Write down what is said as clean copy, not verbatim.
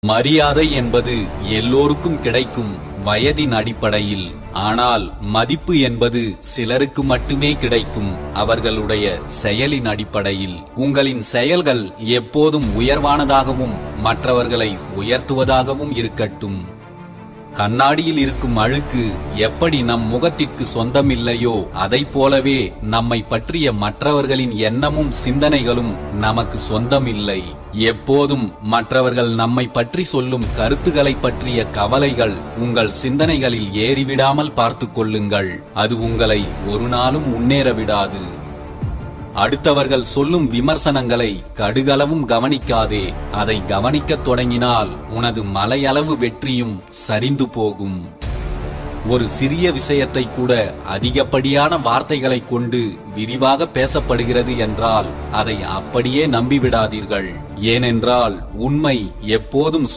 மரியாதை என்பது எல்லோருக்கும் கிடைக்கும் வயதின் அடிப்படையில். ஆனால் மதிப்பு என்பது சிலருக்கு மட்டுமே கிடைக்கும் அவர்களுடைய செயலின் அடிப்படையில். உங்களின் செயல்கள் எப்போதும் உயர்வானதாகவும் மற்றவர்களை உயர்த்துவதாகவும் இருக்கட்டும். கண்ணாடியில் இருக்கும் அழுக்கு எப்படி நம் முகத்திற்கு சொந்தமில்லையோ அதைப் போலவே நம்மை பற்றிய மற்றவர்களின் எண்ணமும் சிந்தனைகளும் நமக்கு சொந்தமில்லை. எப்போதும் மற்றவர்கள் நம்மை பற்றி சொல்லும் கருத்துக்களை பற்றிய கவலைகள் உங்கள் சிந்தனைகளில் ஏறிவிடாமல் பார்த்துக் கொள்ளுங்கள். அது உங்களை ஒரு நாளும் முன்னேற விடாது. அடுத்தவர்கள் சொல்லும் விமர்சனங்களை கடுகளவும் கவனிக்காதே. அதை கவனிக்கத் தொடங்கினால் உனது மலையளவு வெற்றியும் சரிந்து போகும். ஒரு சிறிய விஷயத்தை கூட அதிகப்படியான வார்த்தைகளை கொண்டு விரிவாக பேசப்படுகிறது என்றால் அதை அப்படியே நம்பிவிடாதீர்கள். ஏனென்றால் உண்மை எப்போதும்